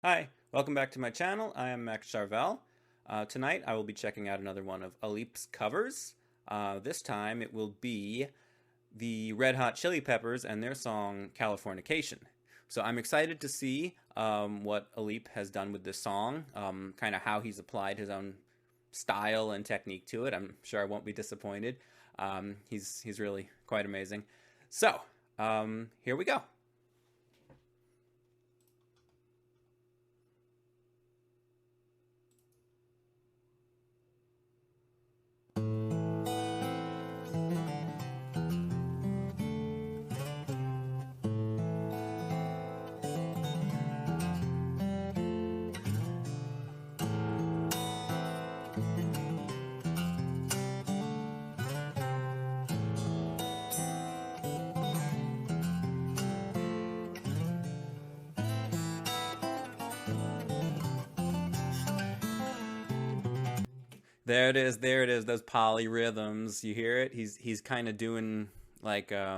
Hi, welcome back to my channel. I am Max Charvel. Tonight I will be checking out another one of Alip's covers. This time it will be the Red Hot Chili Peppers and their song Californication. So I'm excited to see what Alip has done with this song, kind of how he's applied his own style and technique to it. I'm sure I won't be disappointed. He's really quite amazing. So here we go. There it is, those polyrhythms. You hear it? He's kind of doing like I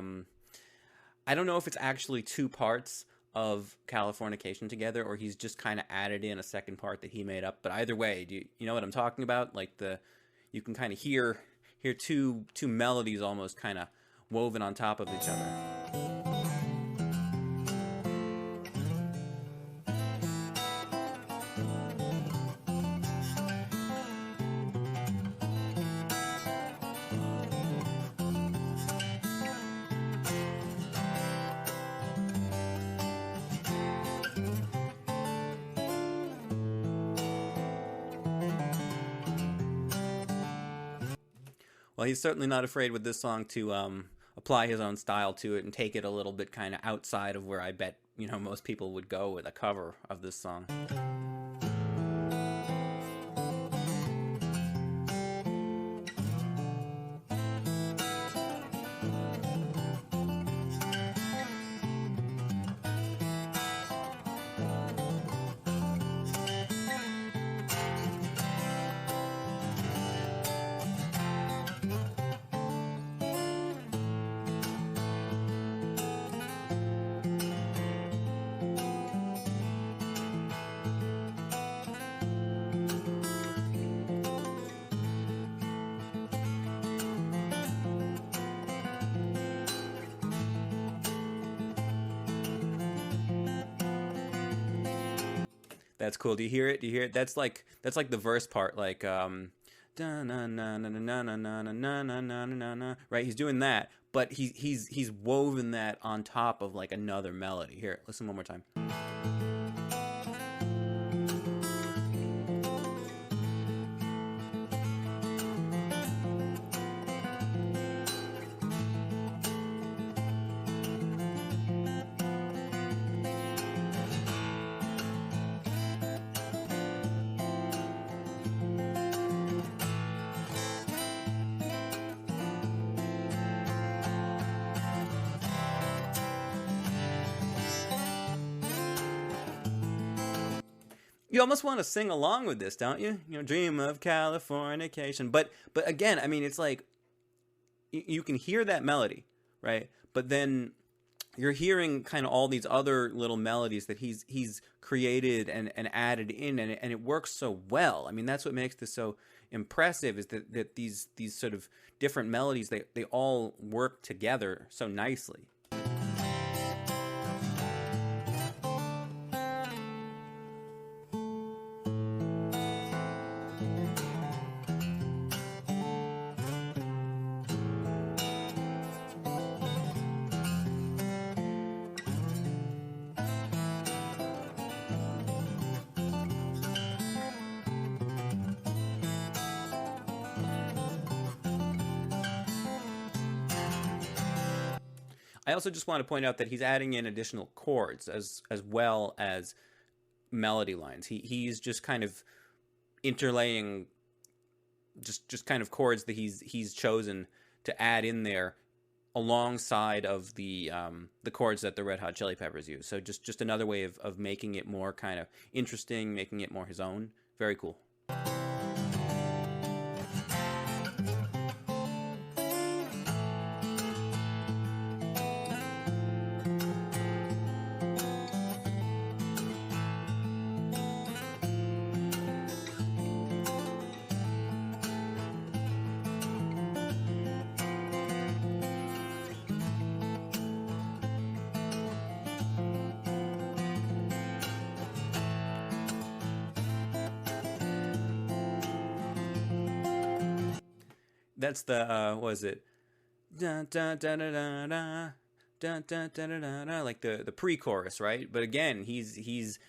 don't know if it's actually two parts of Californication together or he's just kind of added in a second part that he made up. But either way, you know what I'm talking about? Like you can kind of hear two melodies almost kind of woven on top of each other. Well, he's certainly not afraid with this song to apply his own style to it and take it a little bit kind of outside of where I bet, most people would go with a cover of this song. That's cool. Do you hear it? Do you hear it? That's like the verse part, like na na na na na na na na na na na na. Right? He's doing that, but he's woven that on top of like another melody. Here, listen one more time. You almost want to sing along with this, don't you? Dream of Californication. But again, I mean, it's like you can hear that melody, right? But then you're hearing kind of all these other little melodies that he's created and added in, and it works so well. I mean, that's what makes this so impressive, is that these sort of different melodies, they all work together so nicely. I also just want to point out that he's adding in additional chords as well as melody lines. He's just kind of interlaying just kind of chords that he's chosen to add in there alongside of the chords that the Red Hot Chili Peppers use. So just another way of making it more kind of interesting, making it more his own. Very cool. That's the what is it? Da, da, da, da, da, da. Da, da, da, da, da, da, like the pre-chorus, right? But again, he's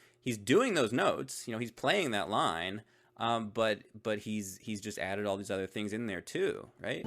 doing those notes. You know, he's playing that line, but he's just added all these other things in there too, right?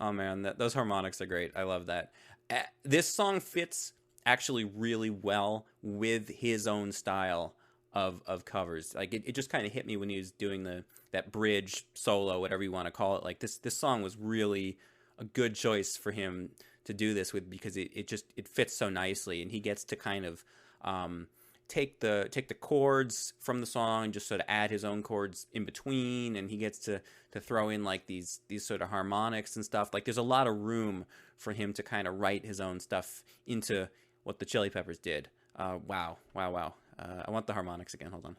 Oh man, those harmonics are great. I love that. This song fits actually really well with his own style of covers. Like it just kind of hit me when he was doing that bridge solo, whatever you want to call it. Like this song was really a good choice for him to do this with, because it fits so nicely, and he gets to kind of take the chords from the song and just sort of add his own chords in between, and he gets to throw in like these sort of harmonics and stuff. Like there's a lot of room for him to kind of write his own stuff into what the Chili Peppers did. Wow. I want the harmonics again. Hold on.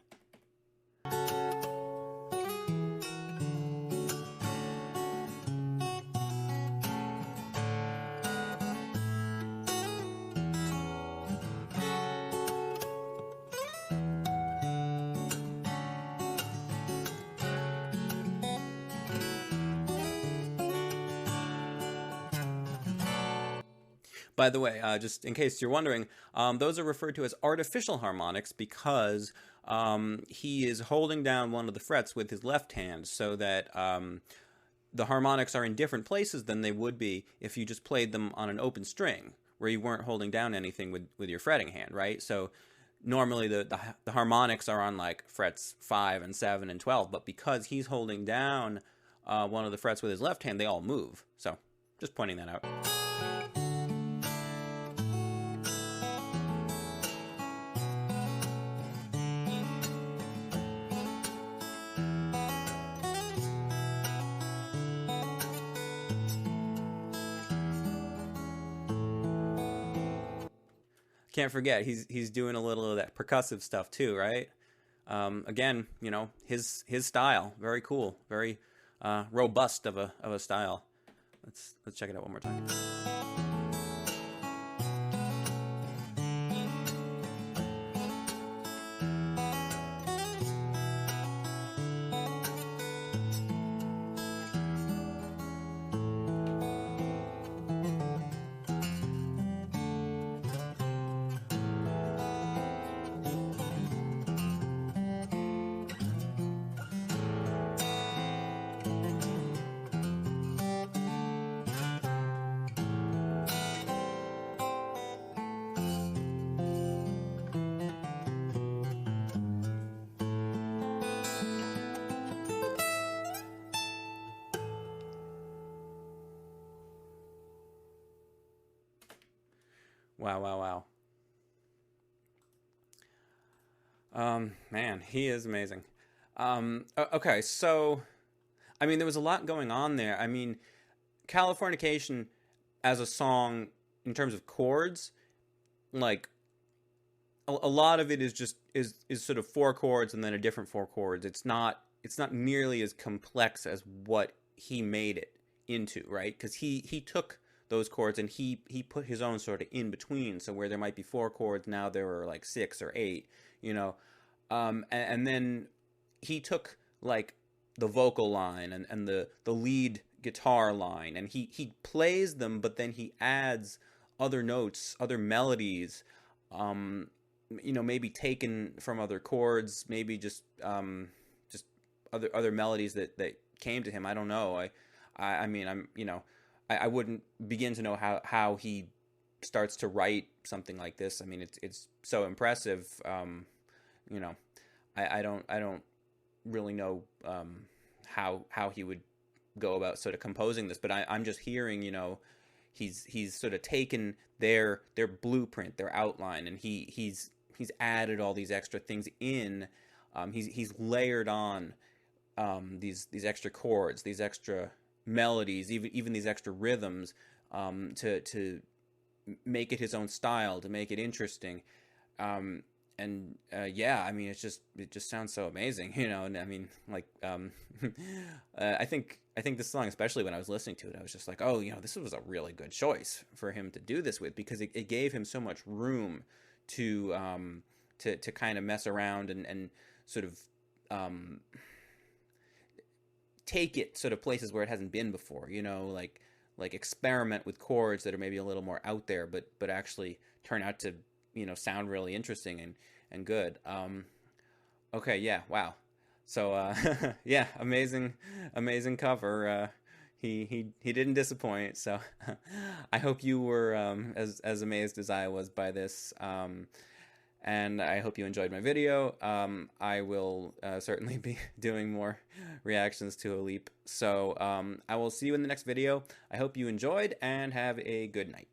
By the way, just in case you're wondering, those are referred to as artificial harmonics because he is holding down one of the frets with his left hand, so that the harmonics are in different places than they would be if you just played them on an open string, where you weren't holding down anything with your fretting hand, right? So normally the harmonics are on like frets 5 and 7 and 12, but because he's holding down one of the frets with his left hand, they all move. So just pointing that out. Can't forget, he's doing a little of that percussive stuff too, right? Again, you know, his style, very cool, very robust of a style. Let's check it out one more time. Wow. Man, he is amazing. Okay, so I mean, there was a lot going on there. I mean, Californication as a song in terms of chords, like a lot of it is just is sort of four chords and then a different four chords. It's not nearly as complex as what he made it into, right? Because he took those chords and he put his own sort of in between. So where there might be four chords, now there are like 6 or 8, you know. And then he took like the vocal line and the lead guitar line, and he plays them, but then he adds other notes, other melodies, you know, maybe taken from other chords, maybe just other melodies that came to him. I don't know. I mean, I wouldn't begin to know how he starts to write something like this. I mean, it's so impressive. You know, I don't really know how he would go about sort of composing this, but I'm just hearing, he's sort of taken their blueprint, their outline, and he's added all these extra things in. He's layered on these extra chords, these extra melodies, even these extra rhythms, to make it his own style, to make it interesting. And yeah, I mean, it just sounds so amazing, And I mean, like, I think this song, especially when I was listening to it, I was just like, oh, this was a really good choice for him to do this with, because it gave him so much room to to kind of mess around and sort of take it sort of places where it hasn't been before, like experiment with chords that are maybe a little more out there, but actually turn out to sound really interesting and good. Okay, yeah, wow. So yeah, amazing cover. He didn't disappoint. So I hope you were as amazed as I was by this. And I hope you enjoyed my video. I will certainly be doing more reactions to Alip. So I will see you in the next video. I hope you enjoyed and have a good night.